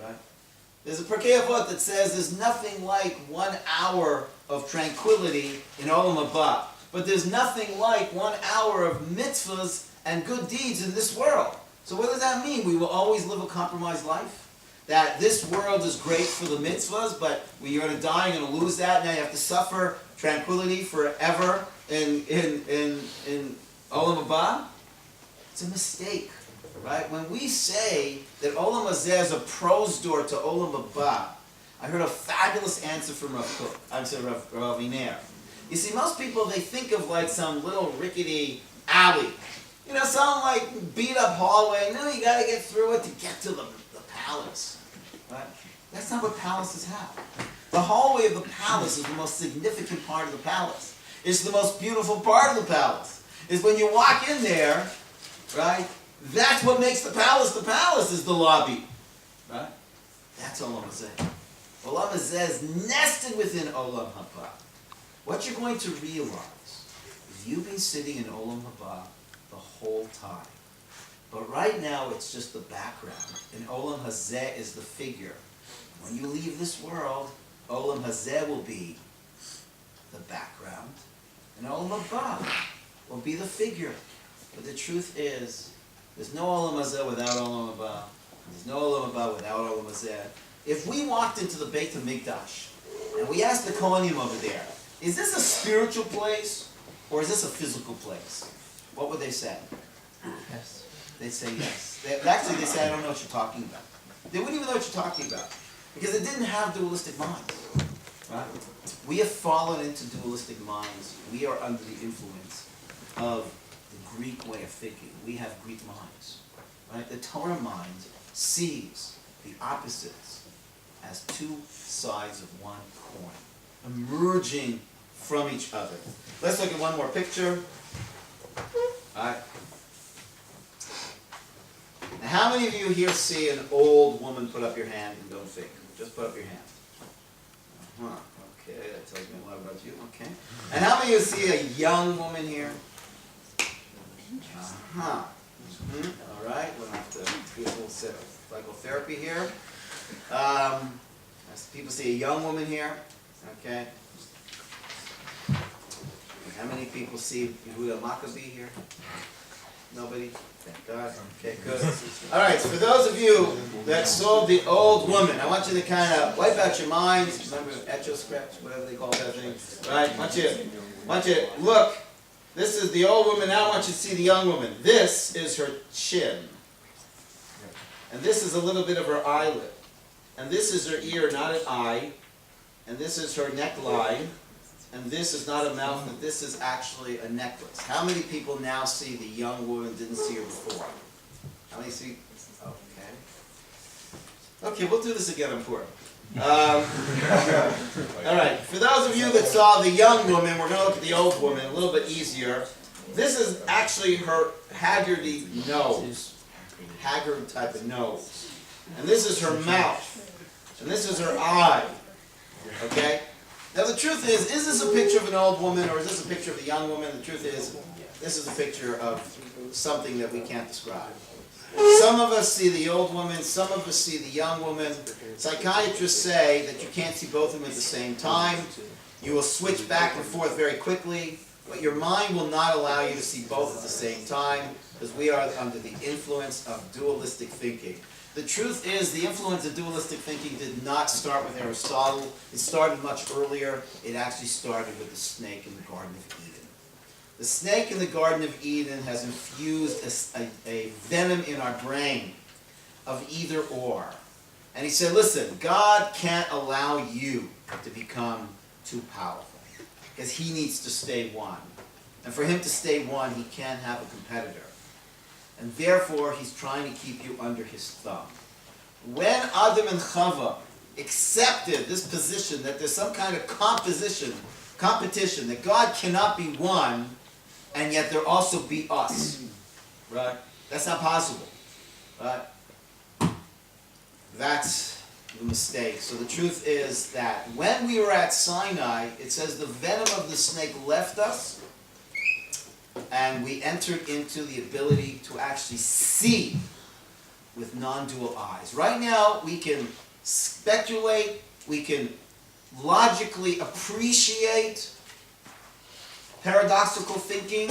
Right? There's a Pirkei Avot that says there's nothing like 1 hour of tranquility in Olam Haba, but there's nothing like 1 hour of mitzvahs and good deeds in this world. So what does that mean? We will always live a compromised life? That this world is great for the mitzvahs, but when you're going to die, you're going to lose that. Now you have to suffer tranquility forever in Olam Haba? It's a mistake, right? When we say that Olam Hazeh is a prose door to Olam Haba, I heard a fabulous answer from Rav Iner. You see, most people, they think of like some little rickety alley. You know, some like beat up hallway. No, you got to get through it to get to the palace. Right? That's not what palaces have. The hallway of the palace is the most significant part of the palace. It's the most beautiful part of the palace. Is when you walk in there, right? That's what makes the palace is the lobby. Right? That's Olam Hazeh. Olam Hazeh is nested within Olam Haba. What you're going to realize is you've been sitting in Olam Haba the whole time. But right now it's just the background. And Olam Hazeh is the figure. When you leave this world, Olam Hazeh will be the background. And Olam Haba will be the figure. But the truth is, there's no Olam Hazeh without Olam Haba. There's no Olam Haba without Olam Hazeh. If we walked into the Beit HaMikdash and we asked the Kohanim over there, is this a spiritual place or is this a physical place? What would they say? Yes. They'd say yes. Actually, they say, I don't know what you're talking about. They wouldn't even know what you're talking about. Because it didn't have dualistic minds. Right? We have fallen into dualistic minds. We are under the influence of the Greek way of thinking. We have Greek minds. Right? The Torah mind sees the opposites as two sides of one coin, emerging from each other. Let's look at one more picture. All right. Now, how many of you here see an old woman put up your hand and don't think? Just put up your hand. Uh-huh. Okay, that tells me a lot about you. Okay. And how many of you see a young woman here? Uh-huh. Mm-hmm. All right. We'll have to do a little psychotherapy here. People see a young woman here. Okay. How many people see Yehuda Maccabee here? Nobody? Thank God. Okay, good. All right, so for those of you that saw the old woman, I want you to kind of wipe out your minds. Remember etch-a-scratch, whatever they call that thing. Right? I want you to look. This is the old woman. Now I want you to see the young woman. This is her chin. And this is a little bit of her eyelid. And this is her ear, not an eye. And this is her neckline. And this is not a mouth, but this is actually a necklace. How many people now see the young woman didn't see her before? How many see? Okay. Okay, we'll do this again, I'm poor. All right, for those of you that saw the young woman, we're going to look at the old woman a little bit easier. This is actually her haggardy nose. Haggard type of nose. And this is her mouth. And this is her eye. Okay? Now the truth is this a picture of an old woman or is this a picture of a young woman? The truth is, this is a picture of something that we can't describe. Some of us see the old woman, some of us see the young woman. Psychiatrists say that you can't see both of them at the same time. You will switch back and forth very quickly, but your mind will not allow you to see both at the same time because we are under the influence of dualistic thinking. The truth is, the influence of dualistic thinking did not start with Aristotle. It started much earlier. It actually started with the snake in the Garden of Eden. The snake in the Garden of Eden has infused a venom in our brain of either or. And he said, listen, God can't allow you to become too powerful because he needs to stay one. And for him to stay one, he can't have a competitor. And therefore, he's trying to keep you under his thumb. When Adam and Chava accepted this position that there's some kind of competition, that God cannot be one, and yet there also be us, right? That's not possible, right? That's the mistake. So the truth is that when we were at Sinai, it says the venom of the snake left us, and we entered into the ability to actually see with non-dual eyes. Right now, we can speculate, we can logically appreciate paradoxical thinking,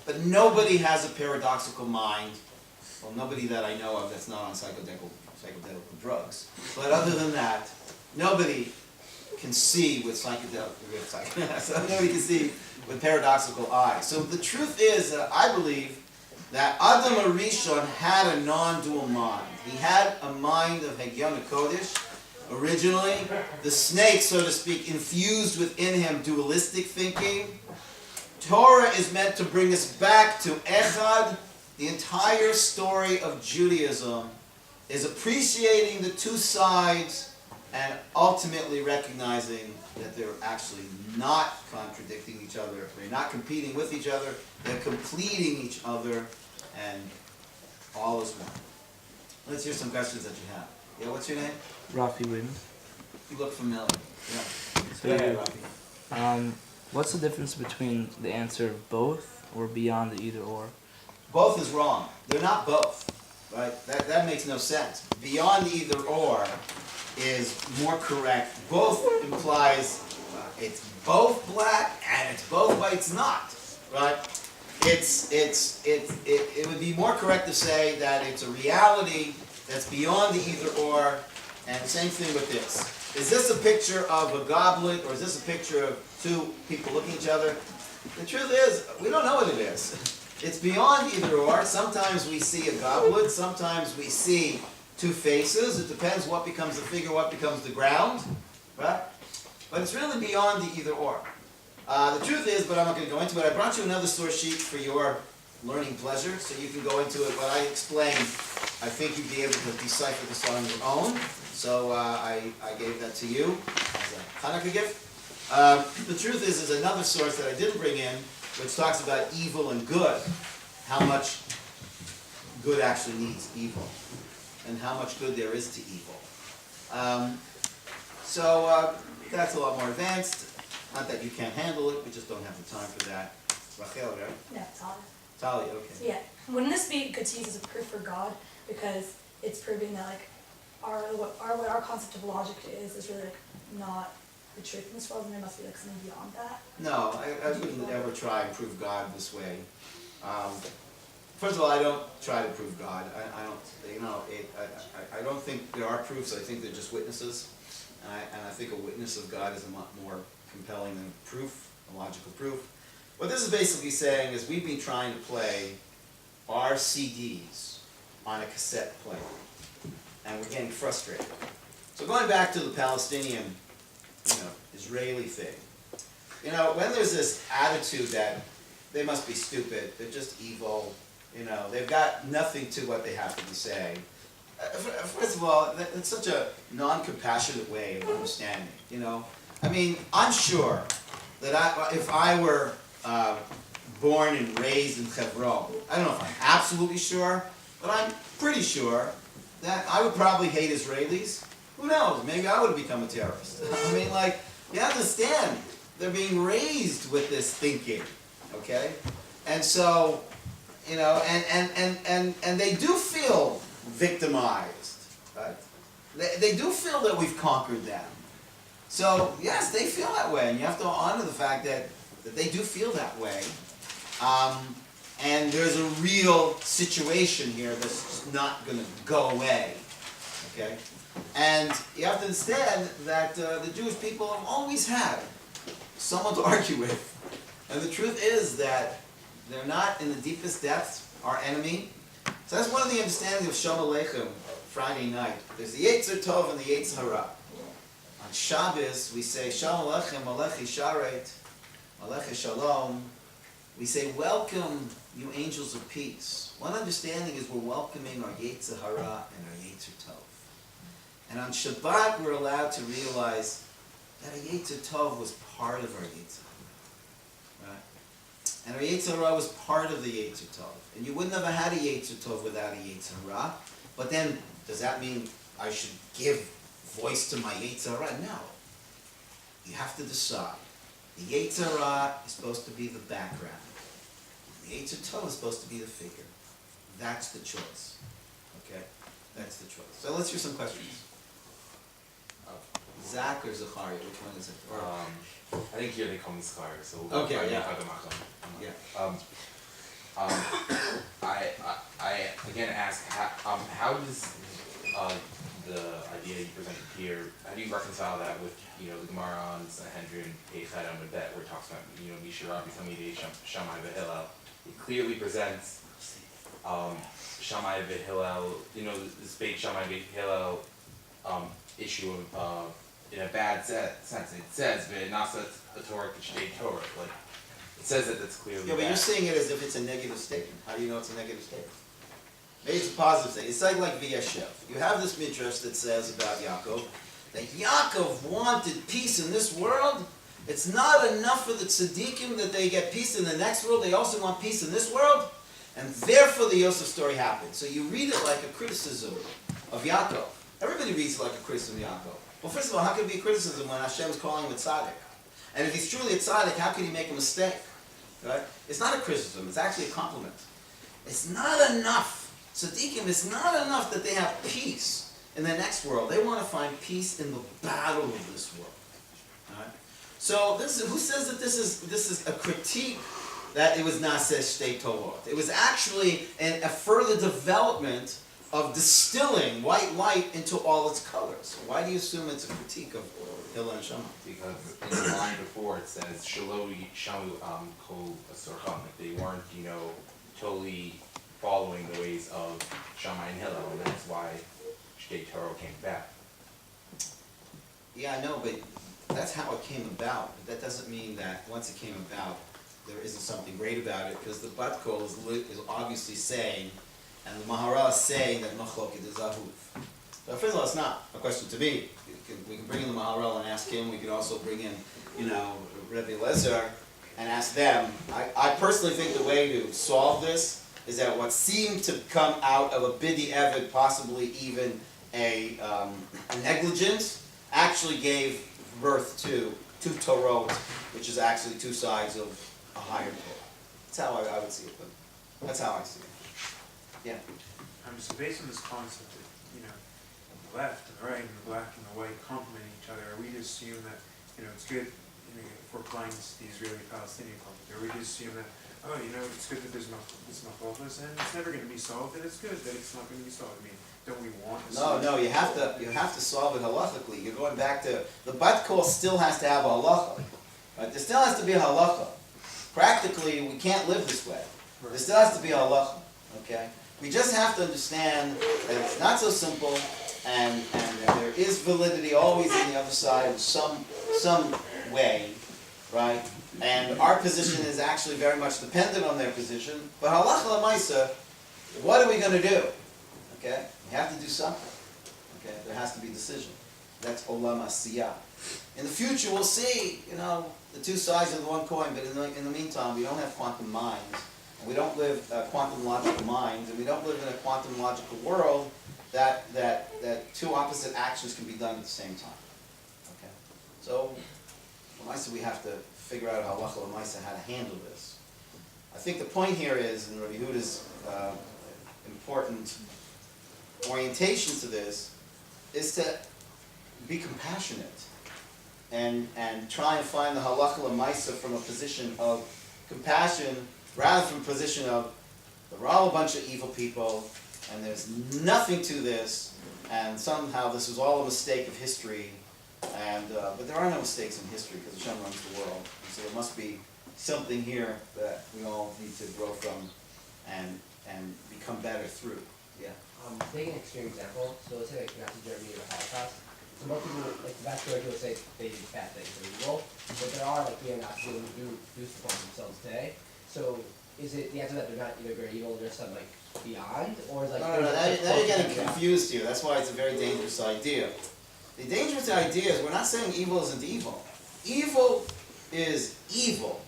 but nobody has a paradoxical mind. Well, nobody that I know of that's not on psychedelic drugs. But other than that, nobody can see with nobody can see with paradoxical eyes. So the truth is that I believe that Adam Arishon had a non-dual mind. He had a mind of Hagion Kodesh. Originally, the snake, so to speak, infused within him dualistic thinking. Torah is meant to bring us back to Echad. The entire story of Judaism is appreciating the two sides and ultimately recognizing that they're actually not contradicting each other. They're not competing with each other. They're completing each other, and all is one. Let's hear some questions that you have. Yeah, what's your name? Rafi Win. You look familiar. Yeah. So Go ahead, Rafi. What's the difference between the answer of both or beyond the either or? Both is wrong. They're not both. Right? That makes no sense. Beyond either or is more correct. Both implies it's both black and it's both white. It's not. Right? It would be more correct to say that it's a reality that's beyond the either or, and same thing with this. Is this a picture of a goblet, or is this a picture of two people looking at each other? The truth is, we don't know what it is. It's beyond either or. Sometimes we see a goblet, sometimes we see two faces. It depends what becomes the figure, what becomes the ground. Right? But it's really beyond the either or. The truth is, but I'm not going to go into it, I brought you another source sheet for your learning pleasure, so you can go into it. What I explained, I think you'd be able to decipher this on your own. So I gave that to you as a Hanukkah gift. The truth is another source that I didn't bring in, which talks about evil and good, how much good actually needs evil, and how much good there is to evil. That's a lot more advanced. Not that you can't handle it, we just don't have the time for that. Rachel, right? No, Talia. Talia, okay. So yeah, wouldn't this be good to use as a proof for God? Because it's proving that like what our concept of logic is really like not the truth in this world, and there must be like something beyond that. No, I wouldn't ever try and prove God this way. First of all, I don't try to prove God. I don't think there are proofs. I think they're just witnesses, and I think a witness of God is a lot more compelling than proof, a logical proof. What this is basically saying is we've been trying to play our CDs on a cassette player, and we're getting frustrated. So going back to the Palestinian, Israeli thing, when there's this attitude that they must be stupid, they're just evil, they've got nothing to what they have to be saying. First of all, that's such a non-compassionate way of understanding, I mean, I'm sure that if I were born and raised in Hebron, I don't know if I'm absolutely sure, but I'm pretty sure that I would probably hate Israelis. Who knows? Maybe I would have become a terrorist. I mean, you understand, they're being raised with this thinking, okay? And so, and they do feel victimized, right? They do feel that we've conquered them. So, yes, they feel that way, and you have to honor the fact that they do feel that way. And there's a real situation here that's just not going to go away, okay? And you have to understand that the Jewish people have always had someone to argue with. And the truth is that they're not, in the deepest depths, our enemy. So that's one of the understandings of Shalom Aleichem, Friday night. There's the Yetzer Tov and the Yetzer Hara. On Shabbos, we say, Shalom Aleichem, Alechi Sharet, Alechi Shalom. We say, welcome, you angels of peace. One understanding is we're welcoming our Yetzer Hara and our Yetzer Tov. And on Shabbat, we're allowed to realize that a Yetzer Tov was part of our Yetzer Hara. Right? And our Yetzer Hara was part of the Yetzer Tov. And you wouldn't have had a Yetzer Tov without a Yetzer Hara. But then, does that mean I should give voice to my Yetzer Hara? No. You have to decide. The Yetzer Hara is supposed to be the background. The Yetzer Tov is supposed to be the figure. That's the choice. Okay? That's the choice. So let's hear some questions. Zach or Zachariah, which one is it? Or, I think here they call me Scar, so we'll Okay, go yeah. yeah. Yeah. I again ask how does the idea you presented here, how do you reconcile that with the Gemara on Sanhedrin ATID on Bet where it talks about Mishra B'Tamidei Shammai v'Hillel. It clearly presents Shammai v'Hillel, this big Shammai v'Hillel issue of in a bad sense. It says V'nasa Torah K'shtei Torah. Like it says that that's clearly. Yeah, but bad. you're saying it as if it's a negative statement. How do you know it's a negative statement? Maybe it's a positive statement. It's like V'yeshev. You have this midrash that says about Yaakov that Yaakov wanted peace in this world. It's not enough for the tzaddikim that they get peace in the next world. They also want peace in this world, and therefore the Yosef story happened. So you read it like a criticism of Yaakov. Everybody reads it like a criticism of Yaakov. Well, first of all, how can it be a criticism when Hashem is calling him a tzaddik? And if he's truly a tzaddik, how can he make a mistake? Right? It's not a criticism. It's actually a compliment. It's not enough. Tzaddikim, it's not enough that they have peace in the next world. They want to find peace in the battle of this world. Right? So who says that this is a critique that it was Naseh Shtei Torot? It was actually a further development of distilling white light into all its colors. Why do you assume it's a critique of Hillel and Shammai? Because in the line before it says Shalom Shamu Kol Asorcham, like they weren't totally following the ways of Shammai and Hillel, and that's why Shtei Torah came back. Yeah, I know, but that's how it came about. But that doesn't mean that once it came about, there isn't something great about it, because the Bat Kol is obviously saying, and the Maharal is saying that Machloket is Ahuv. But first of all, it's not a question to me. We can bring in the Maharal and ask him. We can also bring in, Rabbi Lezer and ask them. I personally think the way to solve this is that what seemed to come out of a Bidi Evid, possibly even a negligence, actually gave birth to two Torot, which is actually two sides of a higher Torah. That's how I would see it, but that's how I see it. Yeah. So based on this concept that, the left and the right and the black and the white complement each other, are we to assume that, it's good if we're applying this to the Israeli-Palestinian conflict, or we to assume that, it's good that there's this machlokas and it's never going to be solved, and it's good that it's not going to be solved? I mean, don't we want to solve it? No, you have to solve it halachically. You're going back to, the Bat Kol still has to have a halacha. Right? There still has to be a halacha. Practically, we can't live this way. There still has to be a halacha. Okay? We just have to understand that it's not so simple, and that there is validity always on the other side in some way, right? And our position is actually very much dependent on their position. But halacha l'maisa, what are we going to do? Okay, we have to do something. Okay, there has to be decision. That's olam asiyah. In the future, we'll see, the two sides of the one coin. But in the meantime, we don't have quantum minds. We don't live quantum logical minds, and we don't live in a quantum logical world that two opposite actions can be done at the same time. Okay, so we have to figure out halacha l'maisa how to handle this. I think the point here is, and Rabbi Yehuda's important orientation to this, is to be compassionate and try and find the halacha l'maisa from a position of compassion, rather from a position of, we're all a bunch of evil people, and there's nothing to this, and somehow this was all a mistake of history, but there are no mistakes in history because Hashem runs the world. And so there must be something here that we all need to grow from and become better through. Yeah. Take an extreme example. So let's say Nazi Germany or the Holocaust. So most people, the vast majority will say they did bad things, they're evil, but there are neo-Nazis who do support themselves today. So is it the answer that they're not either very evil or just some beyond, or is No, now you're getting confused here. That's why it's a very dangerous idea. The dangerous idea is we're not saying evil isn't evil. Evil is evil.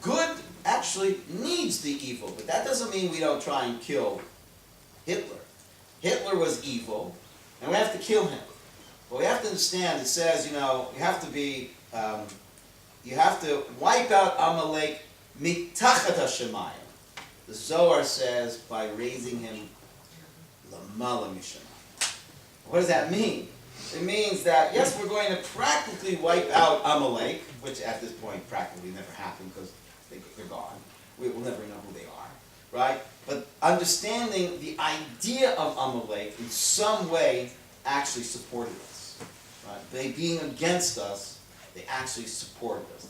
Good actually needs the evil, but that doesn't mean we don't try and kill Hitler. Hitler was evil, and we have to kill him. But we have to understand, it says, you have to wipe out Amalek mitachat hashemayim. The Zohar says by raising him lamala mishamayim. What does that mean? It means that, yes, we're going to practically wipe out Amalek, which at this point practically never happened because they're gone. We will never know who they are, right? But understanding the idea of Amalek in some way actually supported us. Right? They being against us, they actually supported us.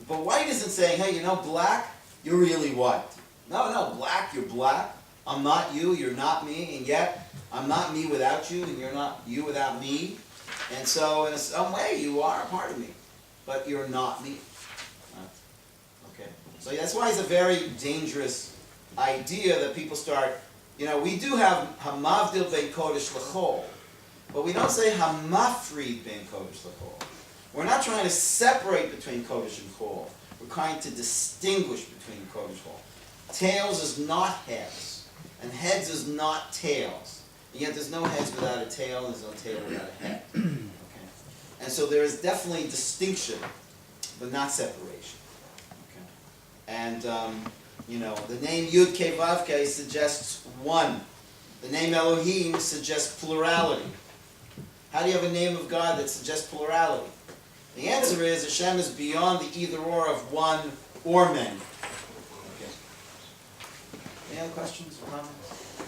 But white isn't saying, hey, black, you're really white. No, black, you're black. I'm not you, you're not me, and yet I'm not me without you, and you're not you without me. And so in some way you are a part of me, but you're not me. Okay. So that's why it's a very dangerous idea that people start, we do have Hamavdil ben Kodesh l'chol, but we don't say Hamafrid ben Kodesh l'chol. We're not trying to separate between Kodesh and Chol. We're trying to distinguish between Kodesh and Chol. Tails is not heads, and heads is not tails. And yet there's no heads without a tail, and there's no tail without a head. Okay? And so there is definitely distinction, but not separation. Okay? And, the name Yud Kei Vav Kei suggests one. The name Elohim suggests plurality. How do you have a name of God that suggests plurality? The answer is Hashem is beyond the either or of one or many. Okay. Any other questions or comments?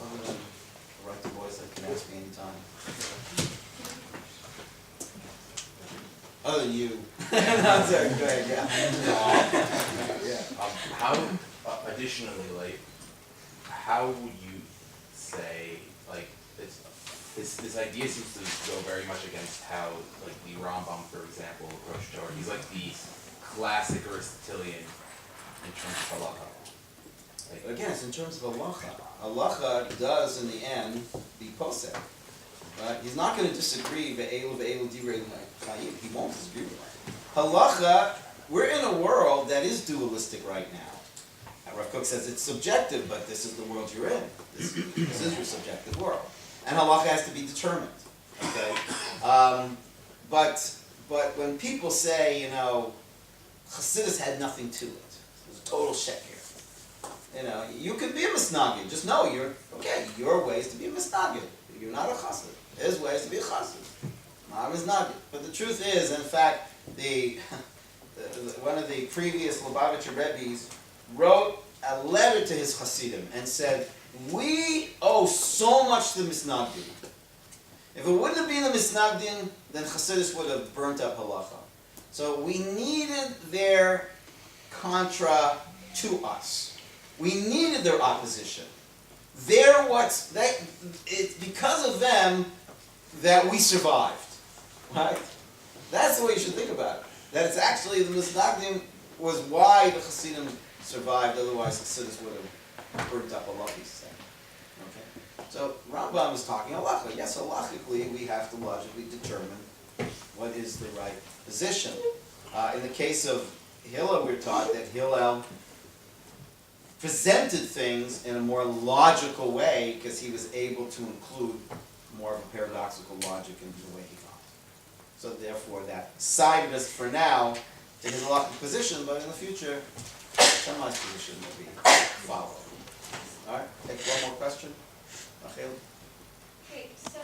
Other than the right to voice that can ask me anytime. Other than you. No, sorry, go ahead, yeah. How, additionally, how would you say, this idea seems to go very much against how, the Rambam, for example, approached Torah. He's like the classic Aristotelian in terms of halacha. Again, it's in terms of halacha. Halacha does, in the end, be posek. Right? He's not going to disagree ve'elu divrei chayim. He won't disagree with that. Halacha, we're in a world that is dualistic right now. And Rav Kook says it's subjective, but this is the world you're in. This is your subjective world. And halacha has to be determined. Okay? But when people say, Chassidus had nothing to it. It was a total sheker. You could be a misnagid. Just know your way is to be a misnagid. You're not a chassid. His way is to be a chassid. Not a misnagid. But the truth is, in fact, one of the previous Lubavitcher Rebbes wrote a letter to his chassidim and said, we owe so much to the misnagdim. If it wouldn't have been the misnagdim, then Chassidus would have burnt up halacha. So we needed their contra to us. We needed their opposition. It's because of them that we survived. Right? That's the way you should think about it. That it's actually the misnagdim was why the Chassidim survived, otherwise Chassidus would have burnt up halacha, he said. Okay? So Rambam is talking halacha. Yes, halachically we have to logically determine what is the right position. In the case of Hillel, we're taught that Hillel presented things in a more logical way because he was able to include more of a paradoxical logic into the way he thought. So therefore that sided us for now to his halachic position, but in the future, Shemai's position will be followed. Alright, take one more question. Rachel? Okay, so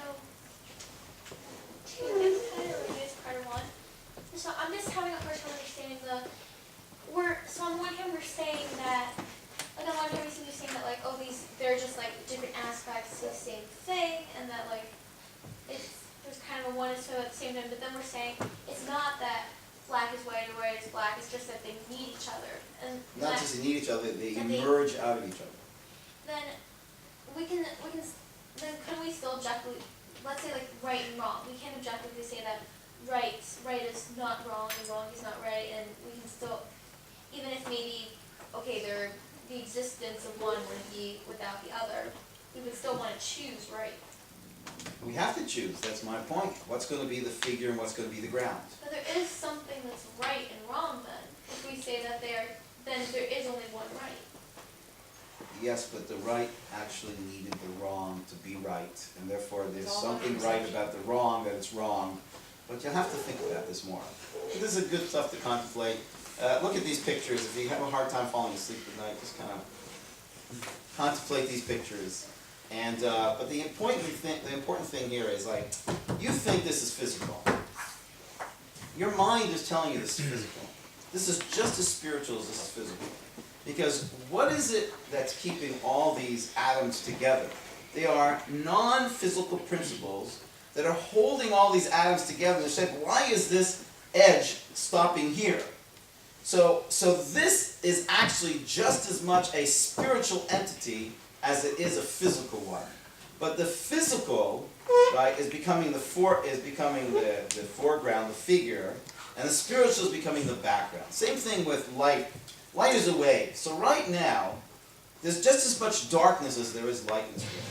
two things kind of related to part one. So I'm just having a hard time understanding so on one hand we're saying that, on one hand we seem to be saying that they're just different aspects of the same thing, and that there's kind of a oneness to it at the same time, but then we're saying it's not that black is white or white is black, it's just that they need each other. And Not just they need each other, they emerge out of each other. Then couldn't we still objectively, let's say right and wrong, we can't objectively say that right is not wrong and wrong is not right, and we can still, even if maybe, they're the existence of one would be without the other, we would still want to choose right. We have to choose, that's my point. What's going to be the figure and what's going to be the ground? But there is something that's right and wrong then, if we say that then there is only one right. Yes, but the right actually needed the wrong to be right, and therefore there's something right about the wrong that it's wrong. But you'll have to think about this more. This is good stuff to contemplate. Look at these pictures. If you have a hard time falling asleep at night, just kind of contemplate these pictures. And but the important thing here is like, you think this is physical. Your mind is telling you this is physical. This is just as spiritual as this is physical. Because what is it that's keeping all these atoms together? They are non-physical principles that are holding all these atoms together. They're saying, why is this edge stopping here? So this is actually just as much a spiritual entity as it is a physical one. But the physical, right, is becoming the foreground, the figure, and the spiritual is becoming the background. Same thing with light. Light is a wave. So right now, there's just as much darkness as there is light in this room.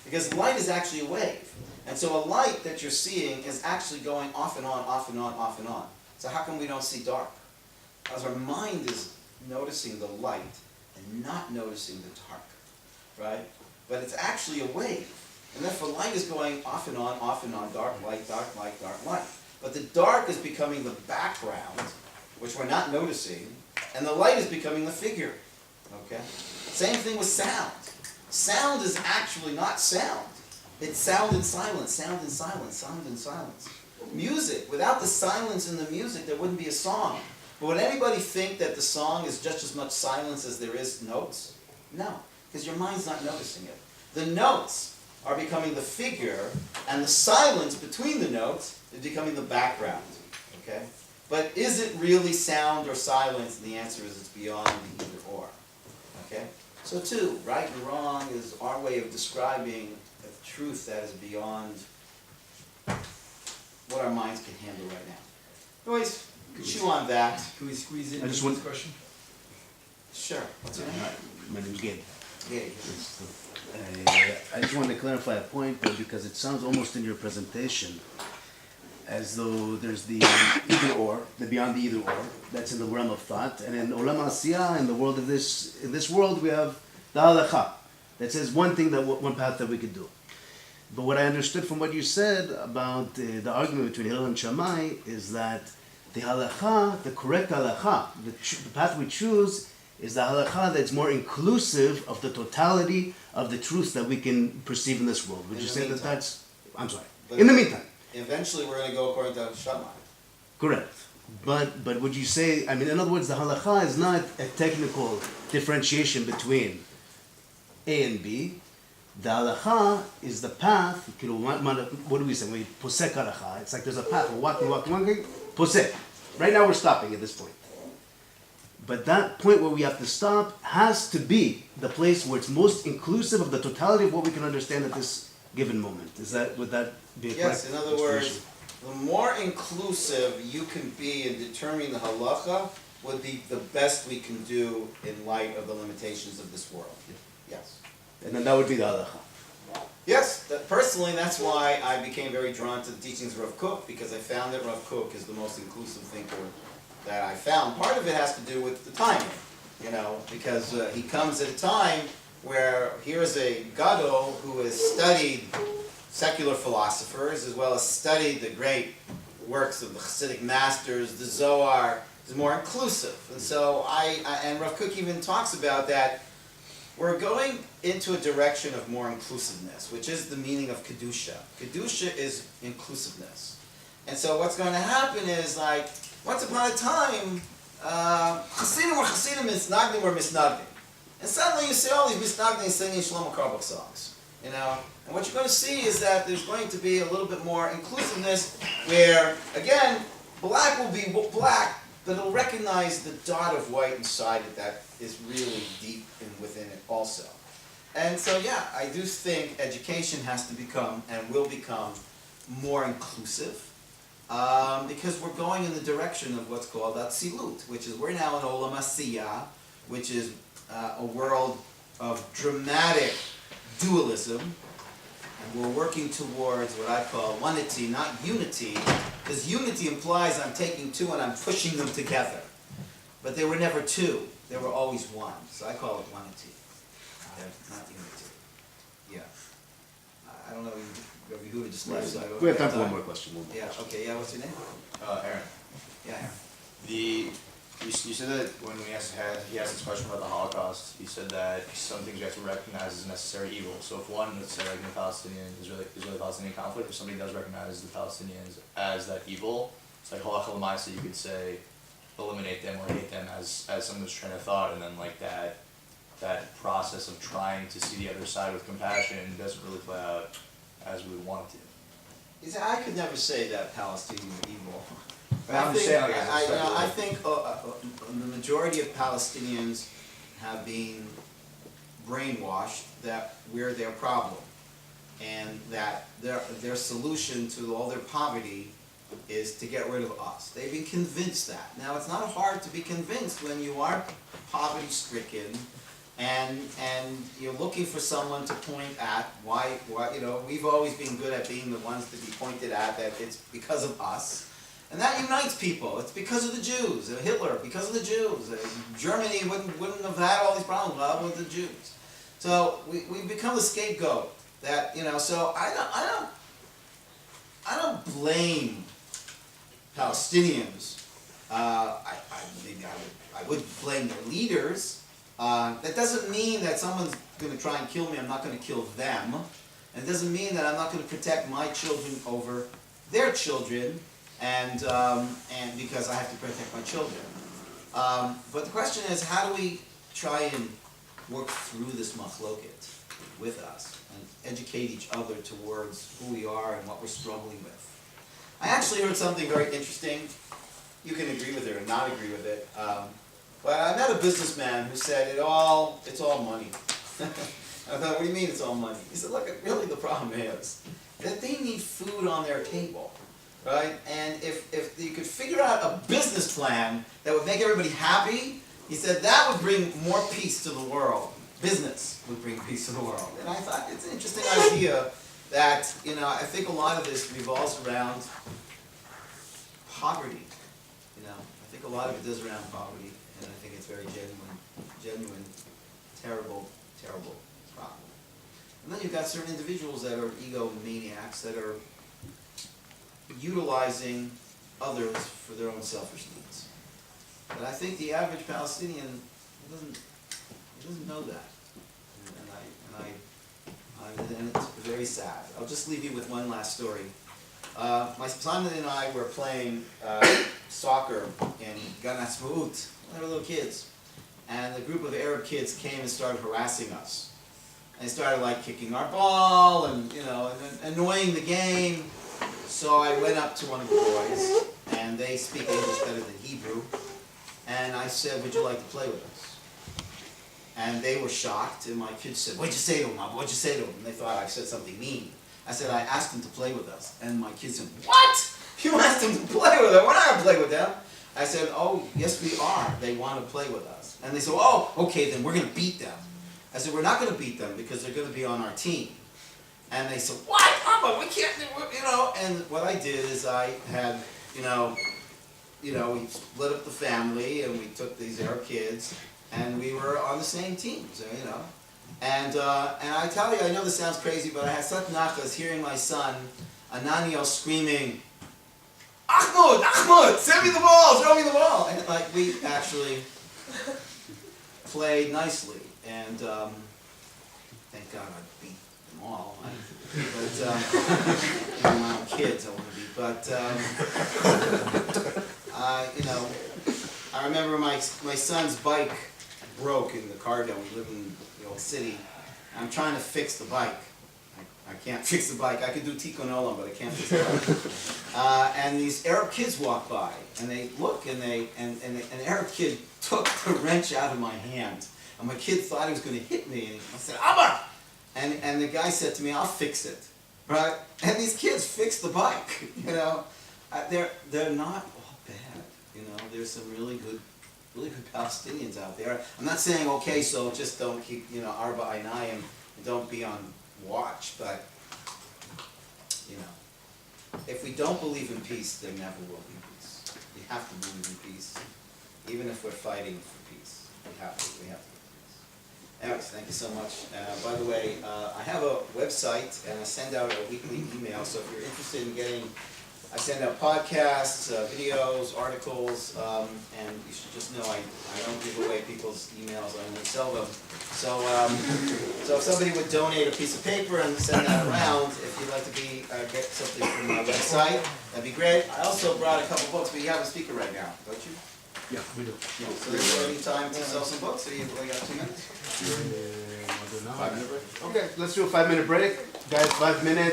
Because light is actually a wave. And so a light that you're seeing is actually going off and on, off and on, off and on. So how come we don't see dark? Because our mind is noticing the light and not noticing the dark, right? But it's actually a wave. And therefore light is going off and on, dark light, dark light, dark light. But the dark is becoming the background, which we're not noticing, and the light is becoming the figure, okay? Same thing with sound. Sound is actually not sound. It's sound and silence, sound and silence, sound and silence. Music, without the silence in the music, there wouldn't be a song. But would anybody think that the song is just as much silence as there is notes? No, because your mind's not noticing it. The notes are becoming the figure, and the silence between the notes is becoming the background, okay? But is it really sound or silence? And the answer is it's beyond the either or, okay? So too, right and wrong is our way of describing a truth that is beyond what our minds can handle right now. Anyways, chew on that. Can we squeeze in I just this want- question? Sure. What's your name? My name's Gabe. Yeah. I just wanted to clarify a point, though, because it sounds almost in your presentation as though there's the either or, the beyond the either or, that's in the realm of thought, and in Olam Asiyah, in the world of in this world, we have the halakha that says one thing, one path that we could do. But what I understood from what you said about the argument between Hillel and Shammai is that the halakha, the correct halakha, the path we choose, is the halakha that's more inclusive of the totality of the truths that we can perceive in this world. Would In you the say that meantime. that's... I'm sorry. But In the meantime. Eventually we're going to go according to Shammai. Correct. But would you say... I mean, in other words, the halakha is not a technical differentiation between A and B. The halakha is the path. What do we say? We posek halakha. It's like there's a path. We're walking, posek. Right now we're stopping at this point. But that point where we have to stop has to be the place where it's most inclusive of the totality of what we can understand at this given moment. Would that be a correct Yes, in other words, the more inclusive you can be in determining the halacha would be the best we can do in light of the limitations of this world. Yes. And then that would be the halakha. Yes, personally that's why I became very drawn to the teachings of Rav Kook, because I found that Rav Kook is the most inclusive thinker that I found. Part of it has to do with the timing, because he comes at a time where here's a gadol who has studied secular philosophers as well as studied the great works of the Hasidic masters, the Zohar, is more inclusive. And so and Rav Kook even talks about that we're going into a direction of more inclusiveness, which is the meaning of Kedusha. Kedusha is inclusiveness. And so what's going to happen is, like, once upon a time, Hasidim Misnagdim were Misnagdim. And suddenly you see all these Misnagdim singing Shlomo Carlebach songs. And what you're going to see is that there's going to be a little bit more inclusiveness where, again, black will be black, but it'll recognize the dot of white inside it that is really deep within it also. And so, yeah, I do think education has to become and will become more inclusive. Because we're going in the direction of what's called Atzilut, which is we're now in Olam Asiyah, which is a world of dramatic dualism, and we're working towards what I call onity, not unity, because unity implies I'm taking two and I'm pushing them together. But they were never two, they were always one, so I call it onity, not unity. Yeah. I don't know, Rabbi Huda just left, so I don't We have time for one more question. Yeah, okay, yeah, what's your name? Aaron, Yeah, Aaron. You said that when he asked this question about the Holocaust, he said that some things you have to recognize as necessary evil. So if one, let's say like in the Israeli-Palestinian conflict, if somebody does recognize the Palestinians as that evil, it's like halacha l'maaseh, you could say eliminate them or hate them as someone's train of thought, and then like that process of trying to see the other side with compassion doesn't really play out as we would want it to. You see, I could never say that Palestinians are evil. I'm just saying, like, as a I think the majority of Palestinians have been brainwashed that we're their problem, and that their solution to all their poverty is to get rid of us. They've been convinced that. Now, it's not hard to be convinced when you are poverty-stricken and you're looking for someone to point at why we've always been good at being the ones to be pointed at, that it's because of us. And that unites people. It's because of the Jews. Hitler, because of the Jews. Germany wouldn't have had all these problems with the Jews. So we've become the scapegoat. That so I don't blame Palestinians. Maybe I would blame their leaders. That doesn't mean that someone's going to try and kill me, I'm not going to kill them. And it doesn't mean that I'm not going to protect my children over their children, and because I have to protect my children. But the question is, how do we try and work through this machloket with us and educate each other towards who we are and what we're struggling with? I actually heard something very interesting. You can agree with it or not agree with it. But I met a businessman who said it's all money. I thought, what do you mean it's all money? He said, look, really the problem is that they need food on their table, right? And if you could figure out a business plan that would make everybody happy, he said that would bring more peace to the world. Business would bring peace to the world. And I thought it's an interesting idea that, I think a lot of this revolves around poverty. I think a lot of it is around poverty, and I think it's very genuine, terrible problem. And then you've got certain individuals that are egomaniacs that are utilizing others for their own selfish needs. But I think the average Palestinian doesn't know that, and it's very sad. I'll just leave you with one last story. My son and I were playing soccer in Gan Ha'atzmaut when we were little kids, and a group of Arab kids came and started harassing us. They started kicking our ball and annoying the game. So I went up to one of the boys, and they speak English better than Hebrew, and I said, "Would you like to play with us?" And they were shocked, and my kids said, "What'd you say to him, Mom? What'd you say to him?" And they thought I said something mean. I said, "I asked him to play with us." And my kids said, "What? You asked him to play with us? We're not going to play with them." I said, "Oh, yes we are. They want to play with us." And they said, "Oh, okay, then we're going to beat them." I said, "We're not going to beat them because they're going to be on our team." And they said, "What? Papa, we can't, And what I did is I had, we split up the family, and we took these Arab kids, and we were on the same team, And I tell you, I know this sounds crazy, but I had such nachas hearing my son, Ananiel, screaming, Ahmud, send me the ball, throw me the ball. And we actually played nicely, and thank God I beat them all. But my own kids I want to beat. But I remember my son's bike broke in the car down. We live in the old city. I'm trying to fix the bike. I can't fix the bike. I can do tikkun olam, but I can't fix the bike. And these Arab kids walk by, and they look, and an Arab kid took the wrench out of my hand. And my kid thought he was going to hit me, and I said, "Abba!" And the guy said to me, "I'll fix it." Right? And these kids fixed the bike. They're not all bad. There's some really good Palestinians out there. I'm not saying, okay, so just don't keep, arba einayim, don't be on watch, but, if we don't believe in peace, there never will be peace. We have to believe in peace, even if we're fighting for peace. We have to believe in peace. Anyways, thank you so much. By the way, I have a website, and I send out a weekly email, so if you're interested in getting I send out podcasts, videos, articles, and you should just know I don't give away people's emails, I only sell them. So, so if somebody would donate a piece of paper and send that around, if you'd like to get something from my website, that'd be great. I also brought a couple books, but you have a speaker right now, don't you? Yeah, we do. So there's any time to sell some books, or you only got 2 minutes? 5 minute break? Okay, let's do a 5-minute break. Guys, 5 minutes.